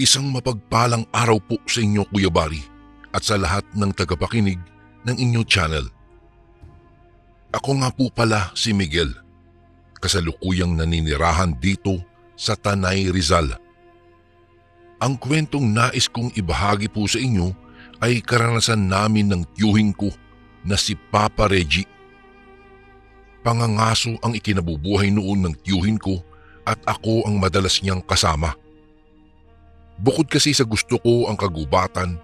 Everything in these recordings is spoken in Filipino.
Isang mapagpalang araw po sa inyo, Kuya Bari, at sa lahat ng tagapakinig ng inyong channel. Ako nga po pala si Miguel, kasalukuyang naninirahan dito sa Tanay, Rizal. Ang kwentong nais kong ibahagi po sa inyo ay karanasan namin ng tiyuhin ko na si Papa Reggie. Pangangaso ang ikinabubuhay noon ng tiyuhin ko at ako ang madalas niyang kasama. Bukod kasi sa gusto ko ang kagubatan,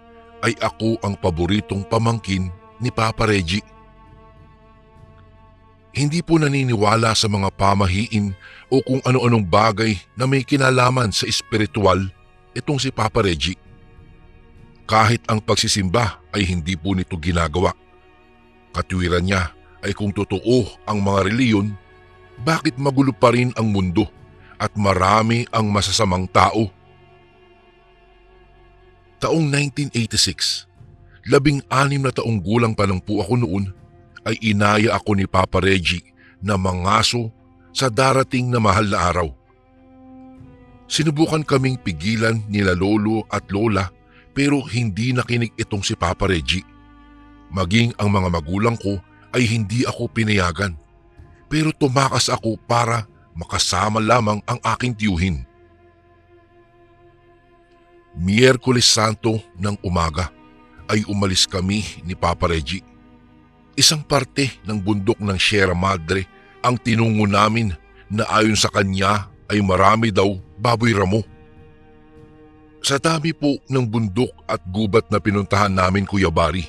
ay ako ang paboritong pamangkin ni Papa Reggie. Hindi po naniniwala sa mga pamahiin o kung ano-anong bagay na may kinalaman sa espiritual itong si Papa Reggie. Kahit ang pagsisimba ay hindi po nito ginagawa. Katwiran niya ay kung totoo ang mga reliyon, bakit magulo pa rin ang mundo at marami ang masasamang tao? Taong 1986, 16 na taong gulang pa lang po ako noon, ay inaya ako ni Papa Reggie na mangaso sa darating na mahal na araw. Sinubukan kaming pigilan nila lolo at lola pero hindi nakinig itong si Papa Reggie. Maging ang mga magulang ko ay hindi ako pinayagan, pero tumakas ako para makasama lamang ang aking tiyuhin. Miyerkules Santo ng umaga ay umalis kami ni Papa Reggie. Isang parte ng bundok ng Sierra Madre ang tinungo namin na ayon sa kanya ay marami daw baboy ramo. Sa dami po ng bundok at gubat na pinuntahan namin, Kuya Bari,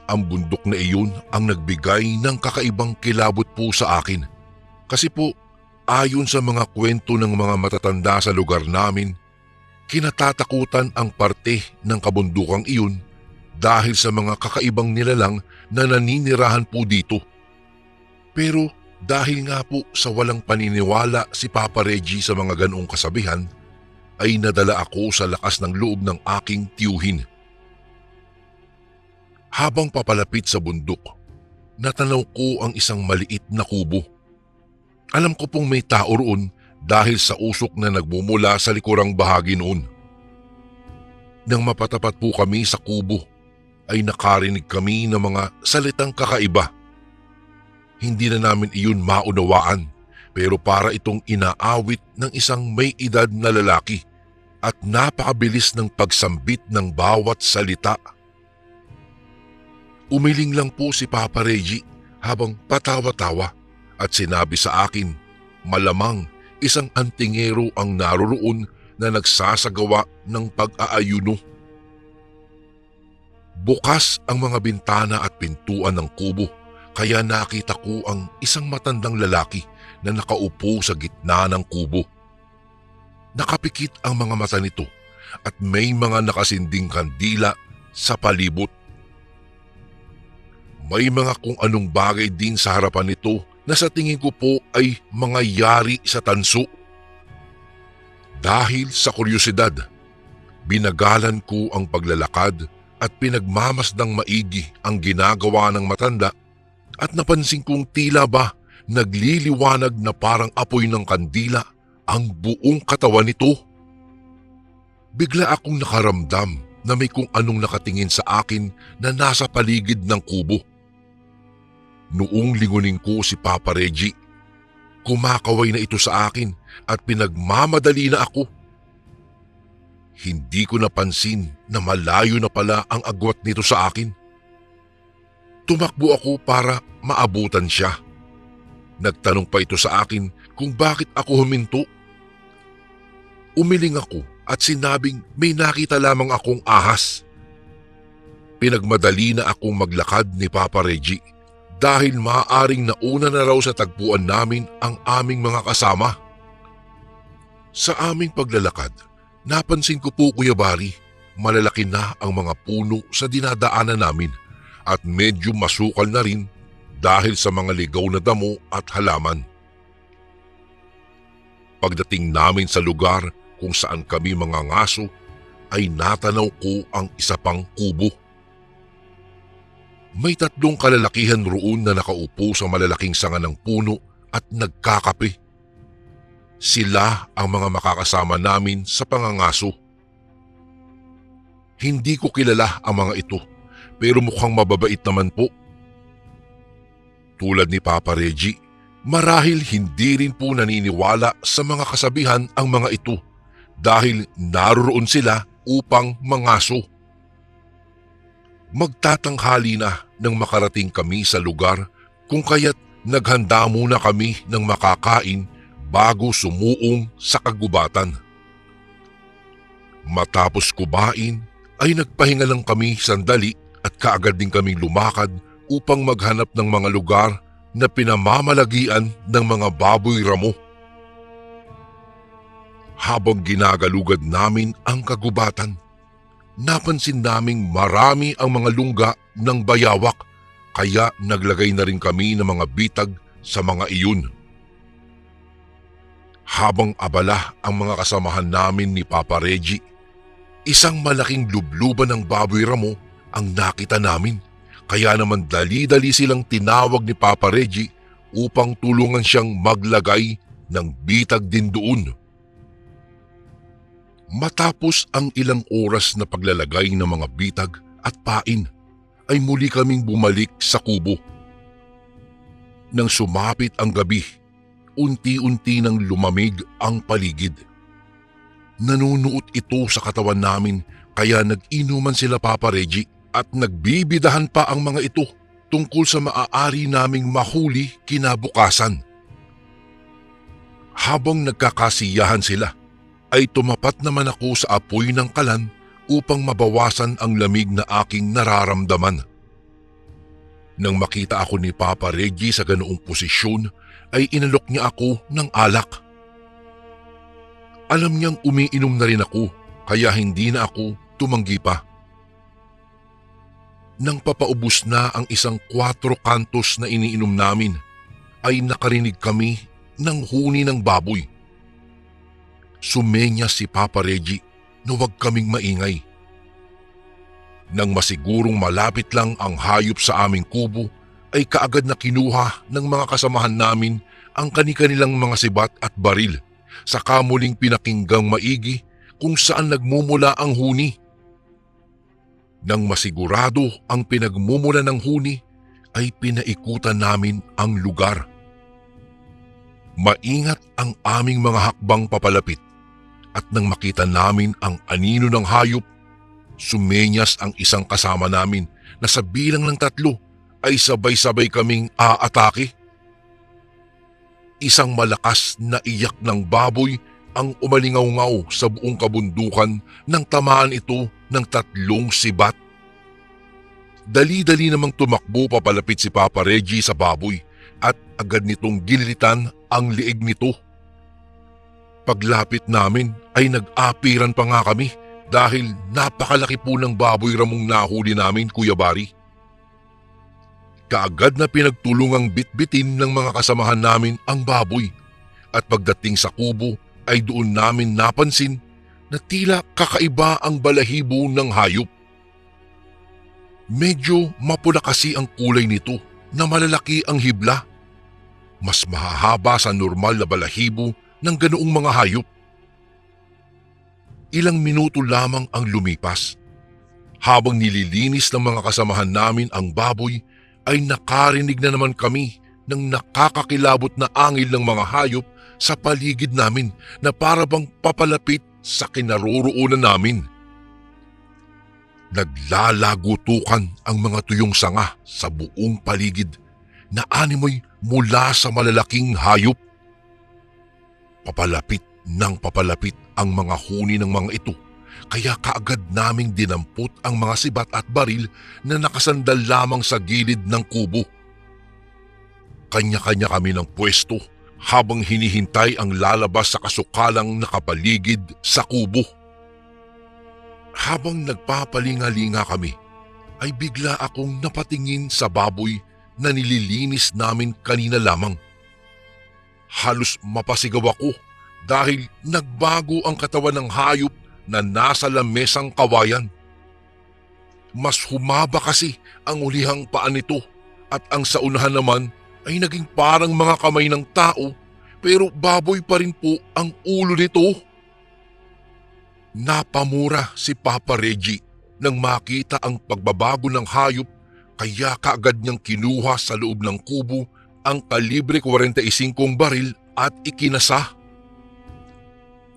ang bundok na iyon ang nagbigay ng kakaibang kilabot po sa akin. Kasi po, ayon sa mga kwento ng mga matatanda sa lugar namin, kinatatakutan ang parte ng kabundukang iyon dahil sa mga kakaibang nilalang na naninirahan po dito. Pero dahil nga po sa walang paniniwala si Papa Reggie sa mga ganoong kasabihan, ay nadala ako sa lakas ng loob ng aking tiyuhin. Habang papalapit sa bundok, natanaw ko ang isang maliit na kubo. Alam ko pong may tao roon dahil sa usok na nagmumula sa likurang bahagi noon. Nang mapatapat po kami sa kubo, ay nakarinig kami ng mga salitang kakaiba. Hindi na namin iyon maunawaan, pero para itong inaawit ng isang may edad na lalaki at napakabilis ng pagsambit ng bawat salita. Umiling lang po si Papa Reggie habang patawa-tawa at sinabi sa akin, malamang isang antingero ang naroroon na nagsasagawa ng pag-aayuno. Bukas ang mga bintana at pintuan ng kubo, kaya nakita ko ang isang matandang lalaki na nakaupo sa gitna ng kubo. Nakapikit ang mga mata nito at may mga nakasinding kandila sa palibot. May mga kung anong bagay din sa harapan nito na sa tingin ko po ay mga yari sa tanso. Dahil sa kuryosidad, binagalan ko ang paglalakad at pinagmamasdang maigi ang ginagawa ng matanda at napansin kong tila ba nagliliwanag na parang apoy ng kandila ang buong katawan nito. Bigla akong nakaramdam na may kung anong nakatingin sa akin na nasa paligid ng kubo. Noong lingunin ko si Papa Reggie, kumakaway na ito sa akin at pinagmamadali na ako. Hindi ko napansin na malayo na pala ang agwat nito sa akin. Tumakbo ako para maabutan siya. Nagtanong pa ito sa akin kung bakit ako huminto. Umiling ako at sinabing may nakita lamang akong ahas. Pinagmadali na akong maglakad ni Papa Reggie dahil maaaring nauna na raw sa tagpuan namin ang aming mga kasama. Sa aming paglalakad, napansin ko po, Kuya Bari, malalaki na ang mga puno sa dinadaanan namin at medyo masukal na rin dahil sa mga ligaw na damo at halaman. Pagdating namin sa lugar kung saan kami mga ngaso, ay natanaw ko ang isa pang kubo. May 3 kalalakihan roon na nakaupo sa malalaking sanga ng puno at nagkakape. Sila ang mga makakasama namin sa pangangaso. Hindi ko kilala ang mga ito, pero mukhang mababait naman po. Tulad ni Papa Reggie, marahil hindi rin po naniniwala sa mga kasabihan ang mga ito dahil naroon sila upang mangaso. Magtatanghali na nang makarating kami sa lugar kung kaya't naghanda muna kami ng makakain bago sumuong sa kagubatan. Matapos kumain ay nagpahinga lang kami sandali at kaagad din kaming lumakad upang maghanap ng mga lugar na pinamamalagian ng mga baboy ramo. Habang ginagalugad namin ang kagubatan, napansin naming marami ang mga lungga ng bayawak kaya naglagay na rin kami ng mga bitag sa mga iyon. Habang abala ang mga kasamahan namin ni Papa Reggie, isang malaking lubluban ng baboy ramo ang nakita namin. Kaya naman dali-dali silang tinawag ni Papa Reggie upang tulungan siyang maglagay ng bitag din doon. Matapos ang ilang oras na paglalagay ng mga bitag at pain, ay muli kaming bumalik sa kubo. Nang sumapit ang gabi, unti-unti nang lumamig ang paligid. Nanunuot ito sa katawan namin kaya nag-inuman sila Papa Reggie at nagbibidahan pa ang mga ito tungkol sa maaari naming mahuli kinabukasan. Habang nagkakasiyahan sila, ay tumapat naman ako sa apoy ng kalan upang mabawasan ang lamig na aking nararamdaman. Nang makita ako ni Papa Reggie sa ganoong posisyon, ay inalok niya ako ng alak. Alam niyang umiinom na rin ako, kaya hindi na ako tumanggi pa. Nang papaubos na ang isang 4 kantos na iniinom namin, ay nakarinig kami ng huni ng baboy. Sumenya si Papa Reggie na huwag kaming maingay. Nang masigurong malapit lang ang hayop sa aming kubo, ay kaagad na kinuha ng mga kasamahan namin ang kani-kanilang mga sibat at baril, saka muling pinakinggang maigi kung saan nagmumula ang huni. Nang masigurado ang pinagmumula ng huni, ay pinaikutan namin ang lugar. Maingat ang aming mga hakbang papalapit at nang makita namin ang anino ng hayop, sumenyas ang isang kasama namin na sa bilang ng 3 ay sabay-sabay kaming aatake. Isang malakas na iyak ng baboy ang umalingaw-ngaw sa buong kabundukan nang tamaan ito ng 3 sibat. Dali-dali namang tumakbo papalapit si Papa Reggie sa baboy at agad nitong ginilitan ang liig nito. Paglapit namin ay nag-apiran pa nga kami dahil napakalaki po ng baboy ramong nahuli namin, Kuya Bari. Kaagad na pinagtulungang bitbitin ng mga kasamahan namin ang baboy at pagdating sa kubo ay doon namin napansin na tila kakaiba ang balahibo ng hayop. Medyo mapula kasi ang kulay nito na malalaki ang hibla. Mas mahahaba sa normal na balahibo ng ganoong mga hayop. Ilang minuto lamang ang lumipas. Habang nililinis ng mga kasamahan namin ang baboy, ay nakarinig na naman kami ng nakakakilabot na angil ng mga hayop sa paligid namin na para bang papalapit sa kinaroroonan namin. Naglalagutukan ang mga tuyong sanga sa buong paligid na animoy mula sa malalaking hayop. Papalapit ng papalapit ang mga huni ng mga ito, kaya kaagad naming dinampot ang mga sibat at baril na nakasandal lamang sa gilid ng kubo. Kanya-kanya kami ng pwesto habang hinihintay ang lalabas sa kasukalang nakapaligid sa kubo. Habang nagpapalinga-linga kami, ay bigla akong napatingin sa baboy na nililinis namin kanina lamang. Halos mapasigaw ako dahil nagbago ang katawan ng hayop na nasa lamesang kawayan. Mas humaba kasi ang ulihang paa nito at ang sa unahan naman ay naging parang mga kamay ng tao pero baboy pa rin po ang ulo nito. Napamura si Papa Reggie Nang makita ang pagbabago ng hayop, kaya kaagad niyang kinuha sa loob ng kubo ang kalibre 45 baril at ikinasa.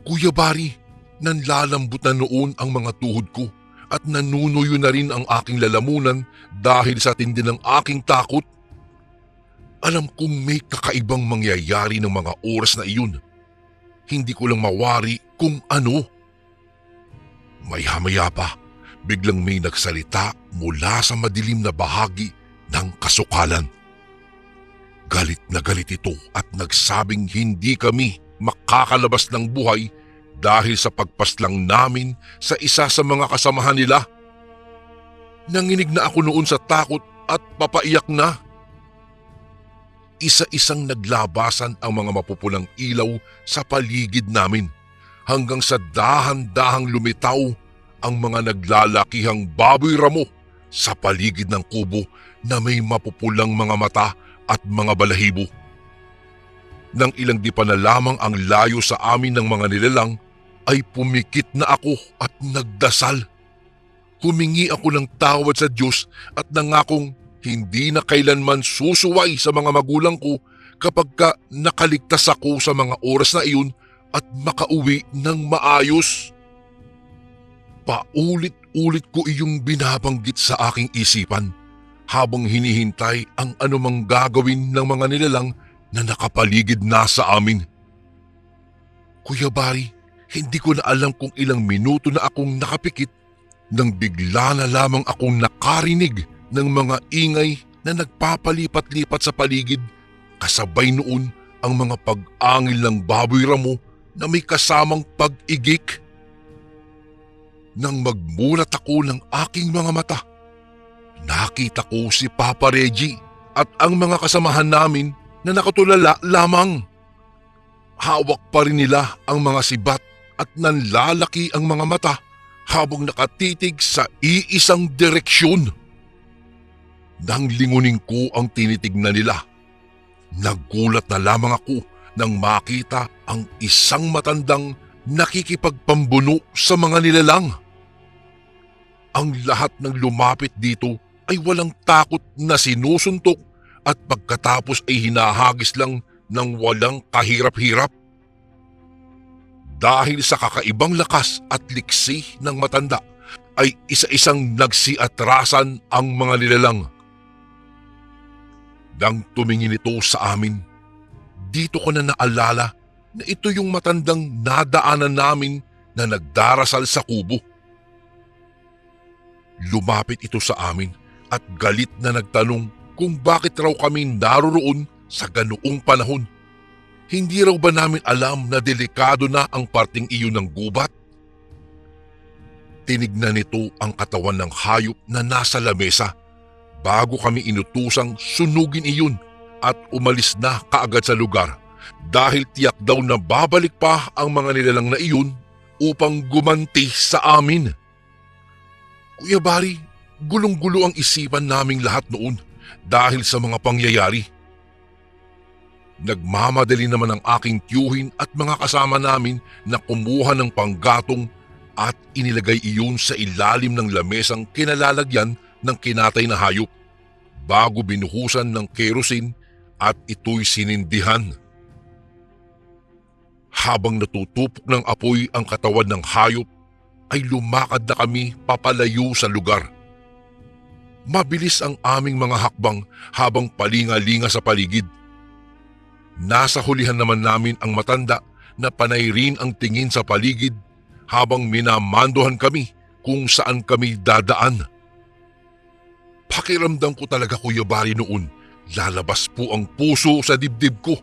Kuya Bari, nanlalambot na noon ang mga tuhod ko at nanunuyo na rin ang aking lalamunan dahil sa tindi ng aking takot. Alam kong may kakaibang mangyayari ng mga oras na iyon. Hindi ko lang mawari kung ano. Maya-maya pa, biglang may nagsalita mula sa madilim na bahagi ng kasukalan. Galit na galit ito at nagsabing hindi kami makakalabas ng buhay dahil sa pagpaslang namin sa isa sa mga kasamahan nila. Nanginig na ako noon sa takot at papaiyak na. Isa-isang naglabasan ang mga mapupulang ilaw sa paligid namin hanggang sa dahan-dahang lumitaw ang mga naglalakihang baboy ramo sa paligid ng kubo na may mapupulang mga mata at mga balahibo. Nang ilang di pa na lamang ang layo sa amin ng mga nilalang, ay pumikit na ako at nagdasal. Humingi ako ng tawad sa Diyos at nangakong hindi na kailanman susuway sa mga magulang ko kapag nakaligtas ako sa mga oras na iyon at makauwi ng maayos. Paulit-ulit ko iyong binabanggit sa aking isipan habang hinihintay ang anumang gagawin ng mga nilalang na nakapaligid na sa amin. Kuya Bari, hindi ko na alam kung ilang minuto na akong nakapikit nang bigla na lamang akong nakarinig ng mga ingay na nagpapalipat-lipat sa paligid, kasabay noon ang mga pag-angil ng baboy ramo na may kasamang pag-igik. Nang magmulat ako ng aking mga mata, nakita ko si Papa Reggie at ang mga kasamahan namin na nakatulala lamang. Hawak pa rin nila ang mga sibat at nanlalaki ang mga mata habang nakatitig sa iisang direksyon. Nang lingunin ko ang tinitignan nila, nagulat na lamang ako nang makita ang isang matandang nakikipagpambuno sa mga nilalang. Ang lahat ng lumapit dito ay walang takot na sinusuntok at pagkatapos ay hinahagis lang ng walang kahirap-hirap. Dahil sa kakaibang lakas at liksi ng matanda ay isa-isang nagsiatrasan ang mga nilalang. Nang tumingin ito sa amin, dito ko na naalala na ito yung matandang nadaanan namin na nagdarasal sa kubo. Lumapit ito sa amin at galit na nagtanong kung bakit raw kami naroroon sa ganoong panahon. Hindi raw ba namin alam na delikado na ang parting iyon ng gubat? Tinignan nito ang katawan ng hayop na nasa lamesa bago kami inutusang sunugin iyon at umalis na kaagad sa lugar dahil tiyak daw na babalik pa ang mga nilalang na iyon upang gumanti sa amin. Kuya Bari, gulong-gulo ang isipan naming lahat noon dahil sa mga pangyayari. Nagmamadali naman ang aking tiyuhin at mga kasama namin na kumuha ng panggatong at inilagay iyon sa ilalim ng lamesang kinalalagyan ng kinatay na hayop bago binuhusan ng kerosene at ito'y sinindihan. Habang natutupok ng apoy ang katawan ng hayop, ay lumakad na kami papalayo sa lugar. Mabilis ang aming mga hakbang habang palinga-linga sa paligid. Nasa hulihan naman namin ang matanda na panay rin ang tingin sa paligid habang minamandohan kami kung saan kami dadaan. Pakiramdam ko talaga, Kuya Bari, noon lalabas po ang puso sa dibdib ko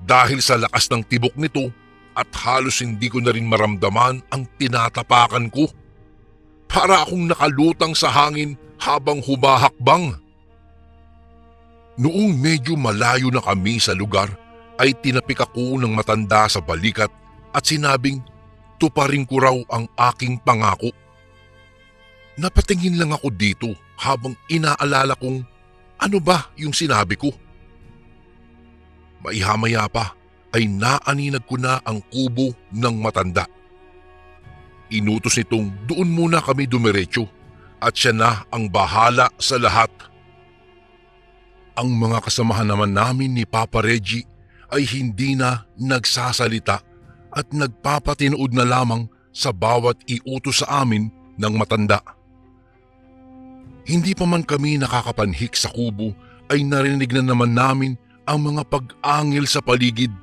dahil sa lakas ng tibok nito at halos hindi ko na rin maramdaman ang tinatapakan ko. Para akong nakalutang sa hangin habang humahakbang. Noong medyo malayo na kami sa lugar ay tinapik ako ng matanda sa balikat at sinabing tuparin ko raw ang aking pangako. Napatingin lang ako dito habang inaalala kong ano ba yung sinabi ko. Maihamaya pa ay naaninag ko na ang kubo ng matanda. Inutos nitong doon muna kami dumiretso at siya na ang bahala sa lahat. Ang mga kasamahan naman namin ni Papa Reggie ay hindi na nagsasalita at nagpapatinood na lamang sa bawat iutos sa amin ng matanda. Hindi pa man kami nakakapanhik sa kubo ay narinig na naman namin ang mga pag-angil sa paligid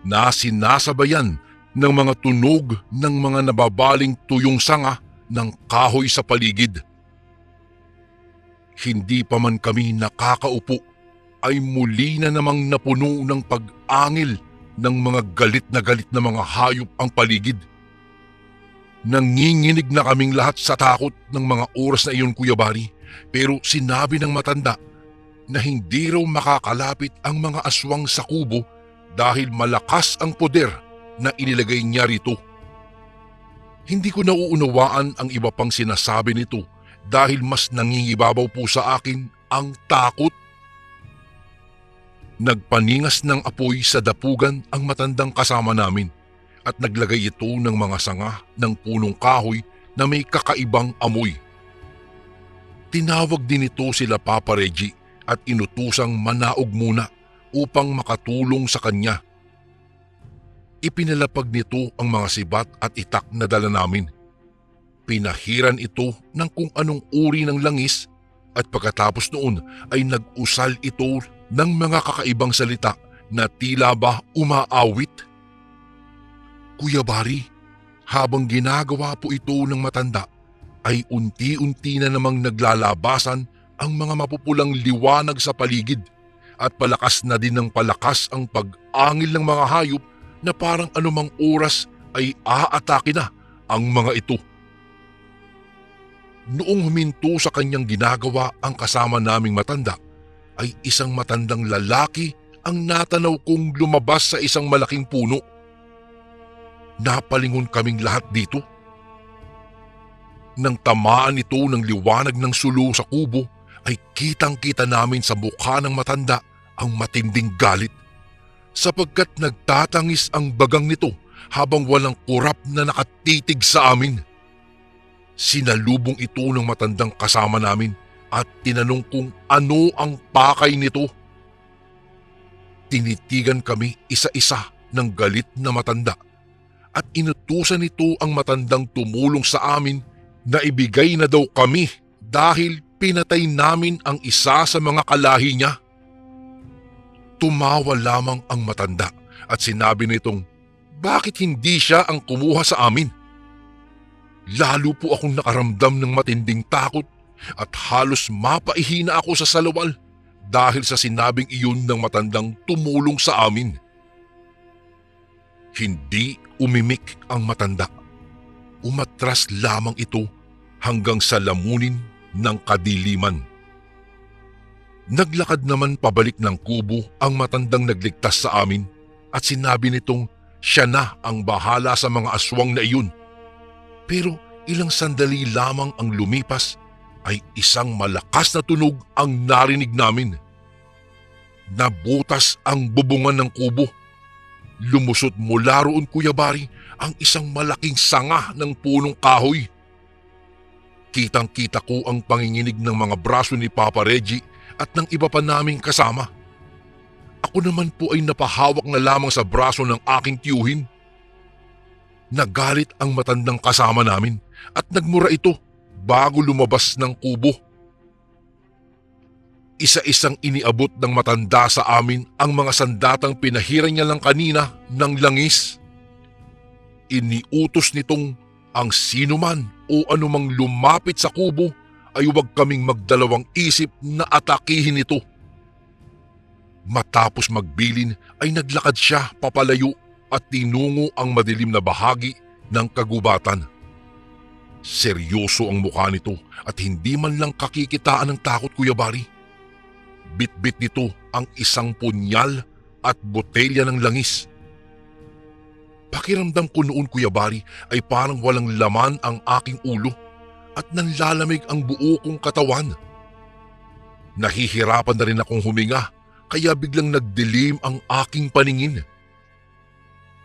na sinasabayan ng mga tunog ng mga nababaling tuyong sanga ng kahoy sa paligid. Hindi pa man kami nakakaupo ay muli na namang napuno ng pag-angil ng mga galit na mga hayop ang paligid. Nanginginig na kaming lahat sa takot ng mga oras na iyon, Kuya Bari, pero sinabi ng matanda na hindi raw makakalapit ang mga aswang sa kubo dahil malakas ang poder na inilagay niya rito. Hindi ko nauunawaan ang iba pang sinasabi nito dahil mas nangingibabaw po sa akin ang takot. Nagpaningas ng apoy sa dapugan ang matandang kasama namin at naglagay ito ng mga sanga ng punong kahoy na may kakaibang amoy. Tinawag din ito sila Papa Reggie at inutusang manaog muna upang makatulong sa kanya. Ipinalapag nito ang mga sibat at itak na dala namin. Pinahiran ito ng kung anong uri ng langis at pagkatapos noon ay nag-usal ito ng mga kakaibang salita na tila ba umaawit. Kuya Bari, habang ginagawa po ito ng matanda, ay unti-unti na namang naglalabasan ang mga mapupulang liwanag sa paligid at palakas na din ng palakas ang pag-angil ng mga hayop na parang anumang oras ay aatake na ang mga ito. Noong huminto sa kanyang ginagawa ang kasama naming matanda, ay isang matandang lalaki ang natanaw kong lumabas sa isang malaking puno. Napalingon kaming lahat dito. Nang tamaan ito ng liwanag ng sulo sa kubo, ay kitang-kita namin sa mukha ng matanda ang matinding galit, sapagkat nagtatangis ang bagang nito habang walang kurap na nakatitig sa amin. Sinalubong ito ng matandang kasama namin at tinanong kung ano ang pakay nito. Tinitigan kami isa-isa ng galit na matanda at inutusan nito ang matandang tumulong sa amin na ibigay na daw kami dahil pinatay namin ang isa sa mga kalahi niya. Tumawa lamang ang matanda at sinabi nitong bakit hindi siya ang kumuha sa amin. Lalo po akong nakaramdam ng matinding takot at halos mapaihina ako sa salawal dahil sa sinabing iyon ng matandang tumulong sa amin. Hindi umimik ang matanda. Umatras lamang ito hanggang sa lamunin ng kadiliman. Naglakad naman pabalik ng kubo ang matandang nagligtas sa amin at sinabi nitong siya na ang bahala sa mga aswang na iyon. Pero ilang sandali lamang ang lumipas ay isang malakas na tunog ang narinig namin. Nabutas ang bubungan ng kubo. Lumusot mula roon, Kuya Bari, ang isang malaking sanga ng punong kahoy. Kitang-kita ko ang panginginig ng mga braso ni Papa Reggie at ng iba pa naming kasama. Ako naman po ay napahawak na lamang sa braso ng aking tiyuhin. Nagalit ang matandang kasama namin at nagmura ito bago lumabas ng kubo. Isa-isang iniabot ng matanda sa amin ang mga sandatang pinahiran niya lang kanina ng langis. Iniutos nitong ang sinuman o anumang lumapit sa kubo ay huwag kaming magdalawang isip na atakihin ito. Matapos magbilin ay naglakad siya papalayo at tinungo ang madilim na bahagi ng kagubatan. Seryoso ang mukha nito at hindi man lang kakikitaan ng takot, Kuya Bari. Bit-bit nito ang isang punyal at botelya ng langis. Pakiramdam ko noon, Kuya Bari, ay parang walang laman ang aking ulo at nanlalamig ang buo kong katawan. Nahihirapan na rin akong huminga kaya biglang nagdilim ang aking paningin.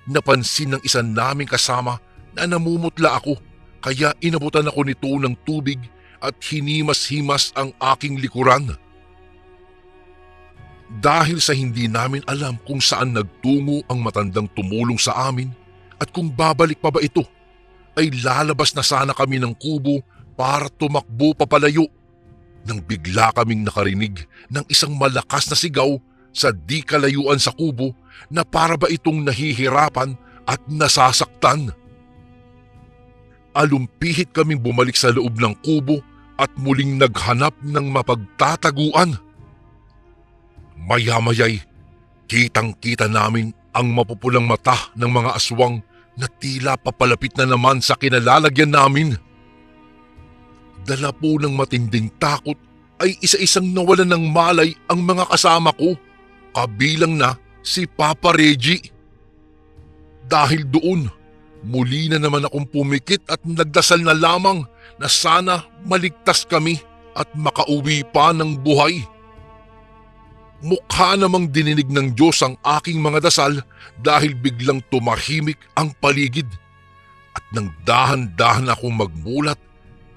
Napansin ng isa naming kasama na namumutla ako kaya inabutan ako nito ng tubig at hinimas-himas ang aking likuran. Dahil sa hindi namin alam kung saan nagtungo ang matandang tumulong sa amin at kung babalik pa ba ito, ay lalabas na sana kami ng kubo para tumakbo papalayo nang bigla kaming nakarinig ng isang malakas na sigaw sa di kalayuan sa kubo na para ba itong nahihirapan at nasasaktan. Alumpihit kaming bumalik sa loob ng kubo at muling naghanap ng mapagtataguan. Maya-maya'y kitang-kita namin ang mapupulang mata ng mga aswang na tila papalapit na naman sa kinalalagyan namin. Dala po ng matinding takot ay isa-isang nawalan ng malay ang mga kasama ko, kabilang na si Papa Reggie. Dahil doon, muli na naman akong pumikit at nagdasal na lamang na sana maligtas kami at makauwi pa ng buhay. Mukha namang dininig ng Diyos ang aking mga dasal dahil biglang tumahimik ang paligid. At nang dahan-dahan akong magmulat,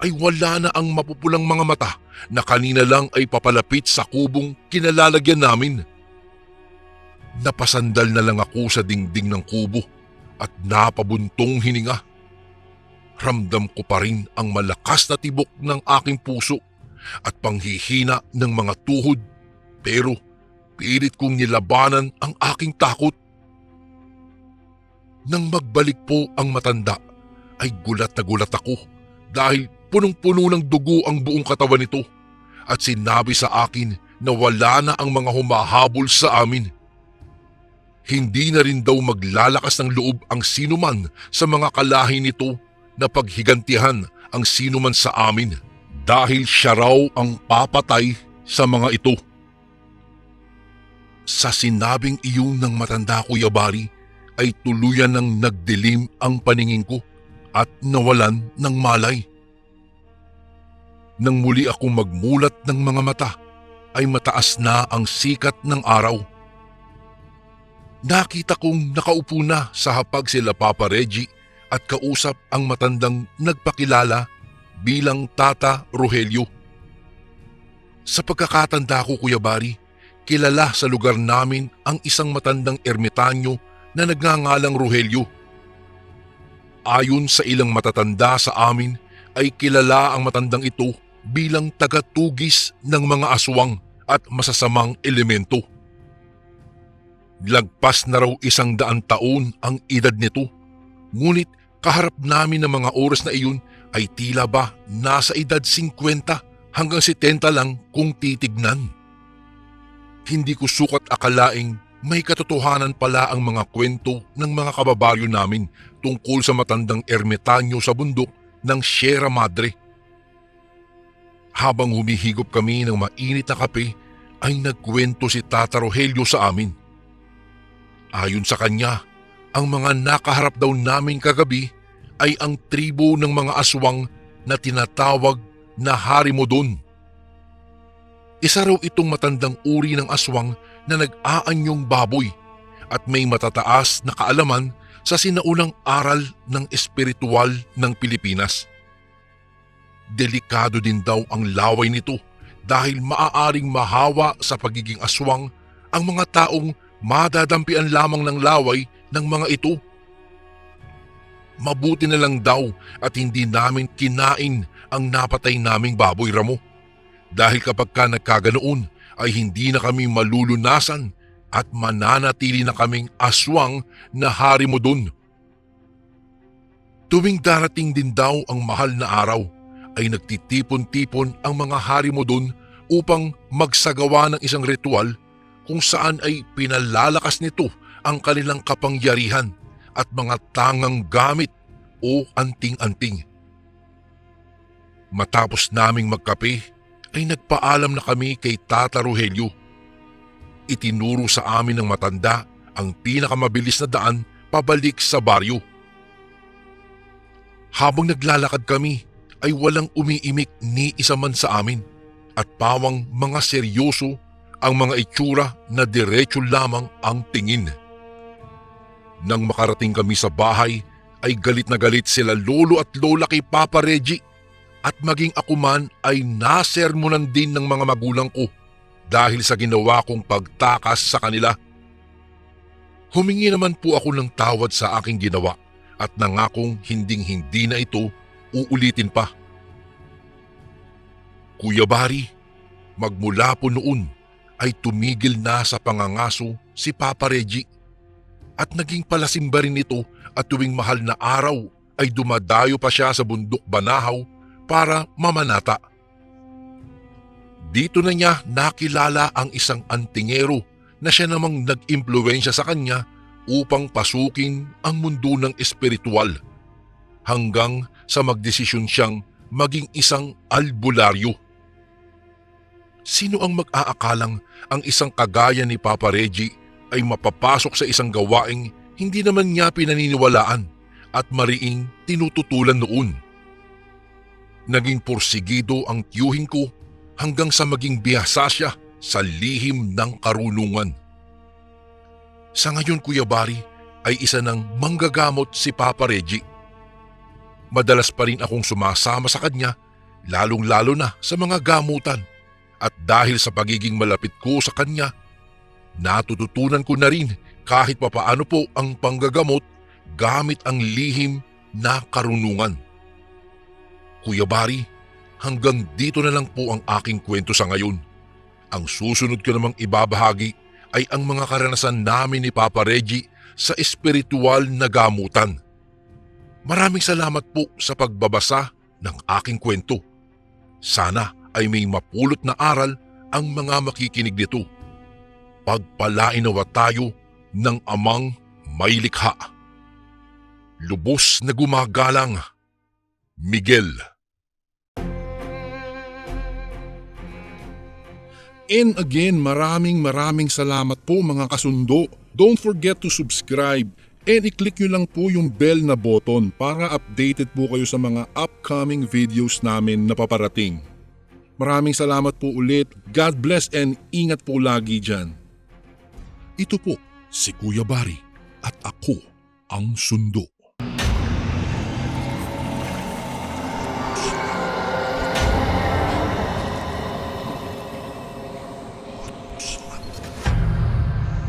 ay wala na ang mapupulang mga mata na kanina lang ay papalapit sa kubong kinalalagyan namin. Napasandal na lang ako sa dingding ng kubo at napabuntong hininga. Ramdam ko pa rin ang malakas na tibok ng aking puso at panghihina ng mga tuhod, pero pilit kong nilabanan ang aking takot. Nang magbalik po ang matanda, ay gulat na gulat ako dahil punong-puno ng dugo ang buong katawan nito at sinabi sa akin na wala na ang mga humahabol sa amin. Hindi na rin daw maglalakas ng loob ang sinuman sa mga kalahi nito na paghigantihan ang sinuman sa amin dahil siya raw ang papatay sa mga ito. Sa sinabing iyon ng matanda, Kuya Bari, ay tuluyan ng nagdilim ang paningin ko at nawalan ng malay. Nang muli akong magmulat ng mga mata, ay mataas na ang sikat ng araw. Nakita kong nakaupo na sa hapag sila Papa Reggie at kausap ang matandang nagpakilala bilang Tata Rogelio. Sa pagkakatanda ko, Kuya Bari, kilala sa lugar namin ang isang matandang ermitanyo na nagngangalang Rogelio. Ayon sa ilang matatanda sa amin, ay kilala ang matandang ito bilang tagatugis ng mga aswang at masasamang elemento. Lagpas na raw 100 taon ang edad nito, ngunit kaharap namin ng mga oras na iyon ay tila ba nasa edad 50 hanggang 70 lang kung titignan. Hindi ko sukat akalaing may katotohanan pala ang mga kwento ng mga kababaryo namin tungkol sa matandang ermitanyo sa bundok ng Sierra Madre. Habang humihigop kami ng mainit na kape, ay nagkwento si Tata Rogelio sa amin. Ayon sa kanya, ang mga nakaharap daw namin kagabi ay ang tribo ng mga aswang na tinatawag na Harimodon. Isa raw itong matandang uri ng aswang na nag-aanyong baboy at may matataas na kaalaman sa sinaunang aral ng espiritual ng Pilipinas. Delikado din daw ang laway nito dahil maaaring mahawa sa pagiging aswang ang mga taong madadampian lamang ng laway ng mga ito. Mabuti na lang daw at hindi namin kinain ang napatay naming baboy, Ramo. Dahil kapag ka nagkaganoon ay hindi na kami malulunasan at mananatili na kaming aswang na Harimodon. Tuwing darating din daw ang mahal na araw, ay nagtitipon-tipon ang mga Harimodon upang magsagawa ng isang ritual kung saan ay pinalalakas nito ang kanilang kapangyarihan at mga tangang gamit o anting-anting. Matapos naming magkape, ay nagpaalam na kami kay Tata Rogelio. Itinuro sa amin ng matanda ang pinakamabilis na daan pabalik sa baryo. Habang naglalakad kami, ay walang umiimik ni isa man sa amin at pawang mga seryoso ang mga itsura na diretso lamang ang tingin. Nang makarating kami sa bahay, ay galit na galit sila lolo at lola kay Papa Reggie at maging ako man ay nasermonan din ng mga magulang ko dahil sa ginawa kong pagtakas sa kanila. Humingi naman po ako ng tawad sa aking ginawa at nangakong hinding-hindi na ito uulitin pa. Kuya Bari, magmula po noon ay tumigil na sa pangangaso si Papa Reggie at naging palasimba rin ito at tuwing mahal na araw ay dumadayo pa siya sa bundok Banahaw para mamanata. Dito na niya nakilala ang isang antingero na siya namang nag-impluwensya sa kanya upang pasukin ang mundo ng espiritual hanggang sa magdesisyon siyang maging isang albularyo. Sino ang mag-aakalang ang isang kagaya ni Papa Reggie ay mapapasok sa isang gawaing hindi naman niya pinaniniwalaan at mariing tinututulan noon? Naging porsigido ang tiyuhin ko hanggang sa maging bihasa siya sa lihim ng karunungan. Sa ngayon, Kuya Bari, ay isa ng manggagamot si Papa Reggie. Madalas pa rin akong sumasama sa kanya, lalong-lalo na sa mga gamutan. At dahil sa pagiging malapit ko sa kanya, natututunan ko na rin kahit papaano po ang panggagamot gamit ang lihim na karunungan. Kuya Bari, hanggang dito na lang po ang aking kwento sa ngayon. Ang susunod ko namang ibabahagi ay ang mga karanasan namin ni Papa Reggie sa espiritual na gamutan. Maraming salamat po sa pagbabasa ng aking kwento. Sana ay may mapulot na aral ang mga makikinig nito. Pagpalain nawa tayo ng Amang may likha. Lubos na gumagalang, Miguel. And again, maraming salamat po mga kasundo. Don't forget to subscribe and i-click nyo lang po yung bell na button para updated po kayo sa mga upcoming videos namin na paparating. Maraming salamat po ulit. God bless and ingat po lagi dyan. Ito po si Kuya Bari at ako ang sundo.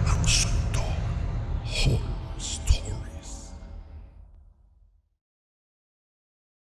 Ang sundo.